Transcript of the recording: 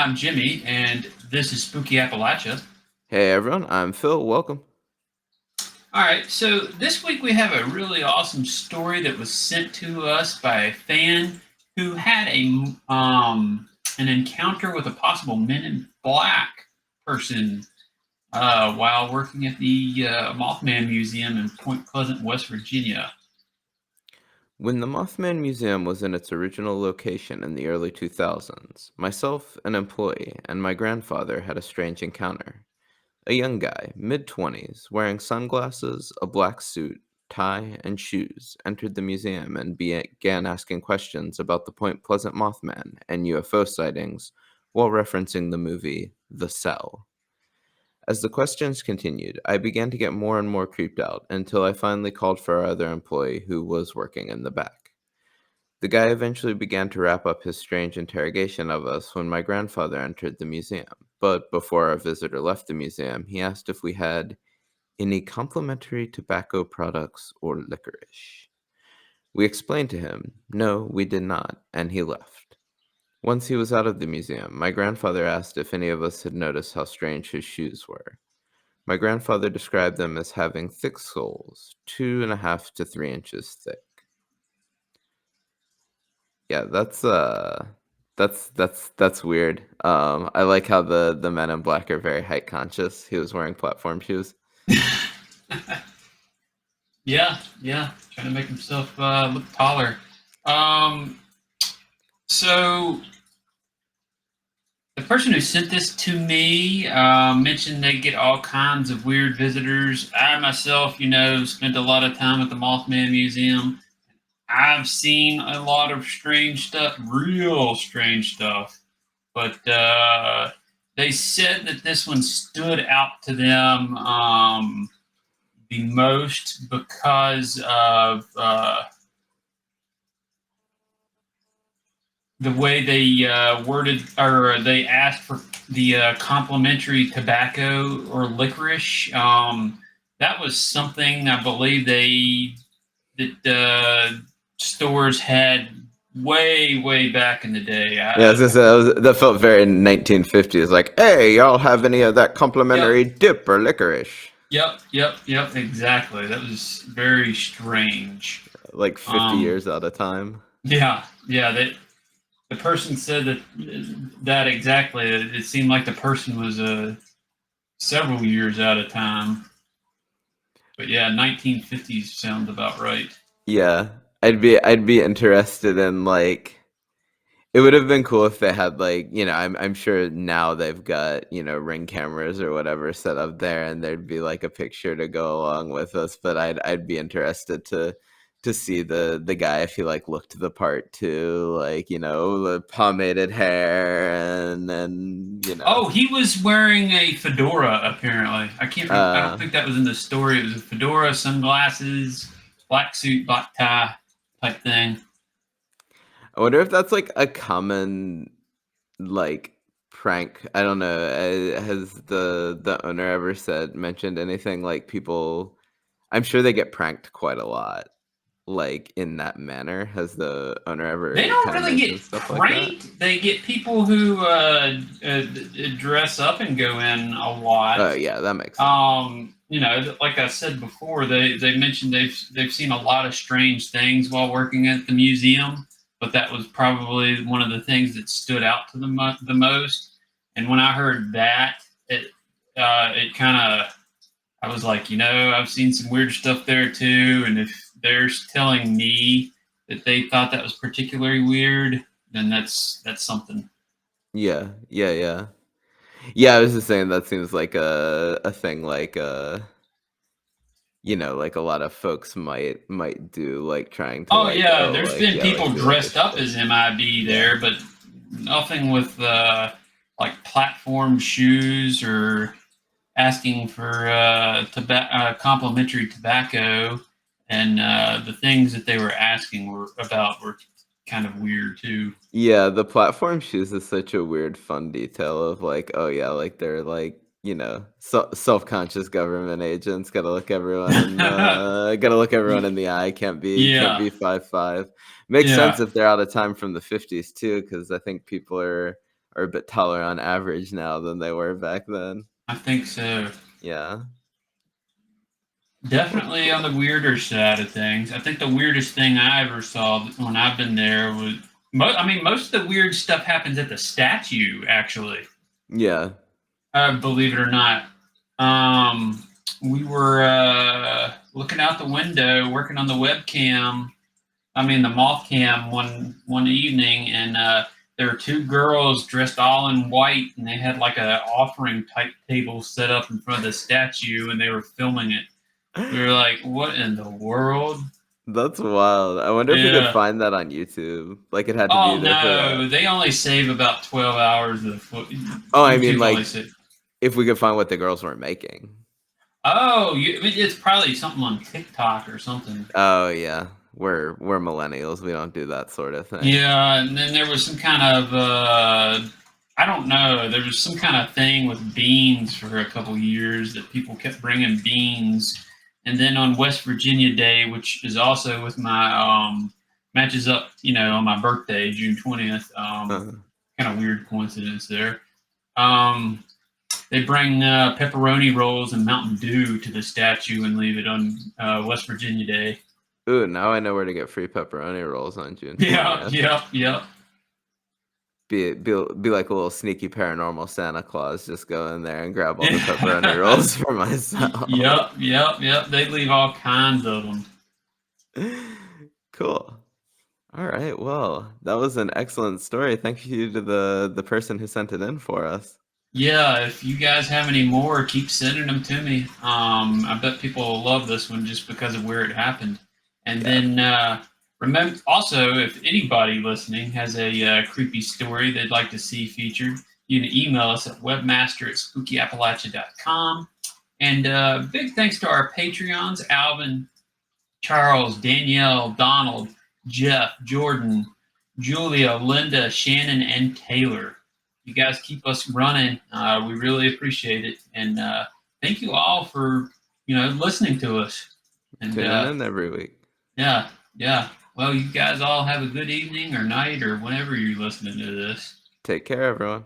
I'm Jimmy, and this is Spooky Appalachia. Hey everyone, I'm Phil. Welcome. All right, so this week we have a really awesome story that was sent to us by a fan who had an encounter with a possible Men in Black person while working at the Mothman Museum in Point Pleasant, West Virginia. When the Mothman Museum was in its original location in the early 2000s, myself, an employee, and my grandfather had a strange encounter. A young guy, mid 20s, wearing sunglasses, a black suit, tie, and shoes, entered the museum and began asking questions about the Point Pleasant Mothman and UFO sightings while referencing the movie The Cell. As the questions continued, I began to get more and more creeped out until I finally called for our other employee who was working in the back. The guy eventually began to wrap up his strange interrogation of us when my grandfather entered the museum. But before our visitor left the museum, he asked if we had any complimentary tobacco products or licorice. We explained to him, no, we did not, and he left. Once he was out of the museum, my grandfather asked if any of us had noticed how strange his shoes were. My grandfather described them as having thick soles, 2.5 to 3 inches thick. Yeah, that's weird. I like how the men in black are very height conscious. He was wearing platform shoes. Yeah, trying to make himself look taller. Um, so the person who sent this to me mentioned they get all kinds of weird visitors. I myself, spent a lot of time at the Mothman Museum. I've seen a lot of strange stuff, real strange stuff. But they said that this one stood out to them the most because of the way they worded or they asked for the complimentary tobacco or licorice. That was something I believe that stores had way back in the day. Yeah, that felt very 1950s. Like, hey, y'all have any of that Yep, complimentary dip or licorice? yep, exactly. That was very strange. Like 50 Um, years out of time. yeah. The person said that exactly. It seemed like the person was several years out of time. But yeah, 1950s sounds about right. Yeah, I'd be interested in like it would have been cool if they had like, I'm sure now they've got, ring cameras or whatever set up there and there'd be like a picture to go along with us, but I'd be interested to see the guy if he like looked the part too, like, the pomaded hair and. Oh, he was wearing a fedora. Apparently, I can't. I don't uh think that was in the story. It was a fedora, sunglasses, black suit, black tie type thing. I wonder if that's like a common like prank. I don't know. Has the owner ever mentioned anything like people? I'm sure they get pranked quite a lot, like in that manner. Has the owner They ever don't kind of really mentioned get stuff like that? pranked. They get people who dress up and go in a Oh lot. yeah, that makes sense. Like I said before, they mentioned they've seen a lot of strange things while working at the museum, but that was probably one of the things that stood out to them the most. And when I heard that, it kind of I was like, I've seen some weird stuff there too, and if they're telling me that they thought that was particularly weird, then that's something. Yeah. Yeah, I was just saying that seems like a thing like like a lot of folks might do, like trying to Oh like, yeah, oh, there's like, been yeah, people like do like a dressed up show. as MIB Yeah. there, but nothing with like platform shoes or asking for complimentary tobacco, and the things that they were asking were kind of weird too. Yeah, the platform shoes is such a weird fun detail of like, oh yeah, like they're like, self-conscious government agents. Gotta look everyone in the eye. Can't be Yeah, 5'5". Makes sense yeah. if they're out of time from the 50s too, because I think people are are a bit taller on average now than they were back then. I think so. Yeah. Well, Definitely on cool. the weirder side of things. I think the weirdest thing I ever saw when I've been there was, I mean, most of the weird stuff happens at the statue, actually. Yeah. Believe it or not. We were looking out the window, working on the webcam. I mean, the moth cam one evening, and there were two girls dressed all in white, and they had like a offering type table set up in front of the statue, and they were filming it. We were like, "What in the world?" That's wild. I wonder if we could Yeah. find that on YouTube. Like it had to be Oh there for that. no, they only save about 12 hours of Oh, I mean, YouTube only like save. if we could find what the girls were making. Oh, I mean, it's probably something on TikTok or something. Oh yeah. We're millennials. We don't do that sort of thing. Yeah, and then there was some kind of I don't know. There was some kind of thing with beans for a couple years that people kept bringing beans, and then on West Virginia Day, which is also with my matches up, on my birthday, June 20th. Uh, Kind of weird coincidence there. Um, they bring pepperoni rolls and Mountain Dew to the statue and leave it on West Virginia Day. ooh, now I know where to get free pepperoni rolls on June Yeah, 20th. yeah. Be like a little sneaky paranormal Santa Claus. Just go in there and grab all the pepperoni rolls for myself. Yep. They leave all kinds of them. Cool. All right. Well, that was an excellent story. Thank you to the person who sent it in for us. Yeah, if you guys have any more, keep sending them to me. I bet people will love this one just because of where it happened. And Yeah. then remember, also, if anybody listening has a creepy story they'd like to see featured, you can email us at webmaster@spookyappalachia.com. And big thanks to our Patreons, Alvin, Charles, Danielle, Donald, Jeff, Jordan, Julia, Linda, Shannon, and Taylor. You guys keep us running. We really appreciate it. And thank you all for, listening to us. And Tuning in every week. yeah. Well, you guys all have a good evening or night or whenever you're listening to this. Take care, everyone.